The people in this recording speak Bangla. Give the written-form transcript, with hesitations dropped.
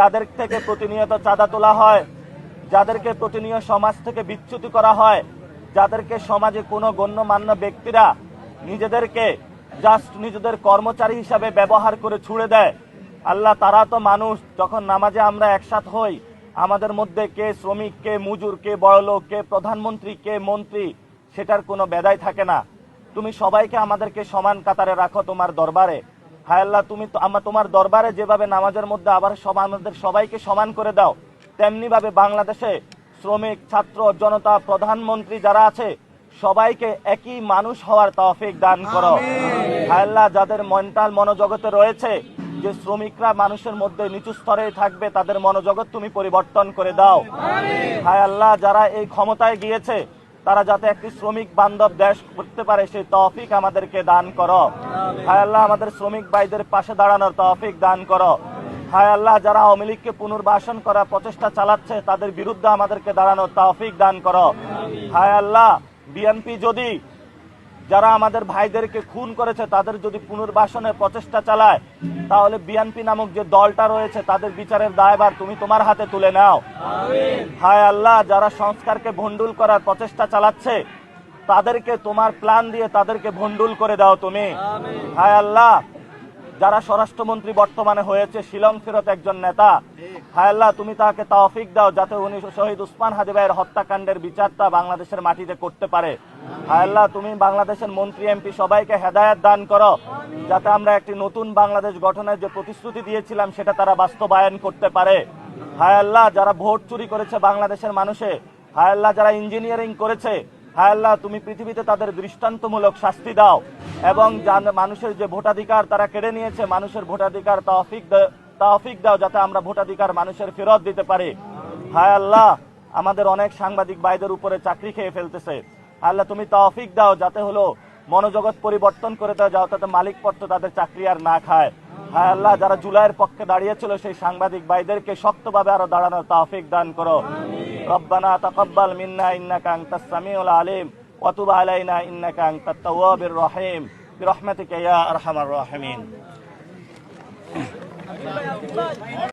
যাদের থেকে প্রতিনিয়ত চাঁদা তোলা হয়, যাদেরকে প্রতিনিয়ত সমাজ থেকে বিচ্যুতি করা হয়, যাদেরকে সমাজে কোনো গণ্যমান্য ব্যক্তিরা নিজেদেরকে জাস্ট নিজেদের কর্মচারী হিসাবে ব্যবহার করে ছুড়ে দেয়। আল্লাহ, তারা তো মানুষ। যখন নামাজে আমরা একসাথ হই, আমাদের মধ্যে কে শ্রমিক, কে মজুর, কে বড়লোক, কে প্রধানমন্ত্রী, কে মন্ত্রী, সেটার কোনো বেদাই থাকে না। তুমি সবাইকে আমাদেরকে সমান কাতারে রাখো তোমার দরবারে। হায় আল্লাহ, তুমি তোমার দরবারে যেভাবে নামাজের মধ্যে আবার আমাদের সবাইকে সমান করে দাও, তেমনি ভাবে বাংলাদেশে শ্রমিক, ছাত্র, জনতা, প্রধানমন্ত্রী যারা আছে সবাইকে একই মানুষ হওয়ার তৌফিক দান করো। হায় আল্লাহ, যাদের মেন্টাল মনোজগতে রয়েছে যে শ্রমিকরা মানুষের মধ্যে নিচু স্তরে থাকবে, তাদের মনোজগৎ তুমি পরিবর্তন করে দাও। হায় আল্লাহ, যারা এই ক্ষমতায় গিয়েছে তারা যাতে একটি শ্রমিক বান্ধব দেশ করতে পারে সেই তৌফিক আমাদেরকে দান করো। হায় আল্লাহ, আমাদের শ্রমিক ভাইদের পাশে দাঁড়ানোর তৌফিক দান করো। হায় আল্লাহ, যারা আওয়ামী লীগকে পুনর্বাসন করার প্রচেষ্টা চালাচ্ছে তাদের বিরুদ্ধে আমাদেরকে দাঁড়ানোর তৌফিক দান করো। হায় আল্লাহ, বিএনপি যদি যারা আমাদের ভাইদেরকে খুন করেছে তাদের যদি পুনর্বাসনের প্রচেষ্টা চালায়, তাহলে বিএনপি নামক যে দলটা রয়েছে তাদের বিচারের দায়ভার তুমি তোমার হাতে তুলে নাও। হায় আল্লাহ, যারা সংস্কারকে ভণ্ডুল করার প্রচেষ্টা চালাচ্ছে তাদেরকে তোমার প্ল্যান দিয়ে তাদেরকে ভণ্ডুল করে দাও তুমি। হায় আল্লাহ, যারা স্বরাষ্ট্রমন্ত্রী বর্তমানে হয়েছে শিলং ফেরত একজন নেতা, হায় আল্লাহ, তুমি তাকে তৌফিক দাও যাতে উনি শহীদ উসমান হাদি ভাইয়ের হত্যাকাণ্ডের বিচারটা বাংলাদেশের মাটিতে করতে পারে। হায় আল্লাহ, তুমি বাংলাদেশের মন্ত্রী, এমপি সবাইকে হেদায়েত দান করো যাতে আমরা একটি নতুন বাংলাদেশ গঠনের যে প্রতিশ্রুতি দিয়েছিলাম সেটা তারা বাস্তবায়ন করতে পারে। হায় আল্লাহ, যারা ভোট চুরি করেছে বাংলাদেশের মানুষে, হায় আল্লাহ, যারা ইঞ্জিনিয়ারিং করেছে, হায় আল্লাহ, তুমি পৃথিবীতে তাদের দৃষ্টান্তমূলক শাস্তি দাও এবং মানুষের যে ভোটাধিকার তারা কেড়ে নিয়েছে, মানুষের ভোটাধিকার তৌফিক দাও যাতে আমরা ভোটাধিকার মানুষের ফেরত দিতে পারি। হায় আল্লাহ, আমাদের অনেক সাংবাদিক ভাইদের উপরে চাকরি খেয়ে ফেলতেছে, আল্লাহ তুমি তৌফিক দাও যাতে হলো মনোজগৎ পরিবর্তন করে দাও যাতে মালিক পত্র তাদের চাকরি আর না খায়। হায় আল্লাহ, যারা জুলাইয়ের পক্ষে দাঁড়িয়েছিল সেই সাংবাদিক ভাইদেরকে শক্তভাবে আরো দাঁড়ানোর তৌফিক দান করো। রব্বানা তাকাব্বাল মিন্না ইন্নাকা আনতাস সামিউল আলিম ওয়া তুব আলাইনা ইন্নাকা আনতাত তাওয়াবির রহিম বিরহমাতিকা ইয়া আরহামার রাহিমিন।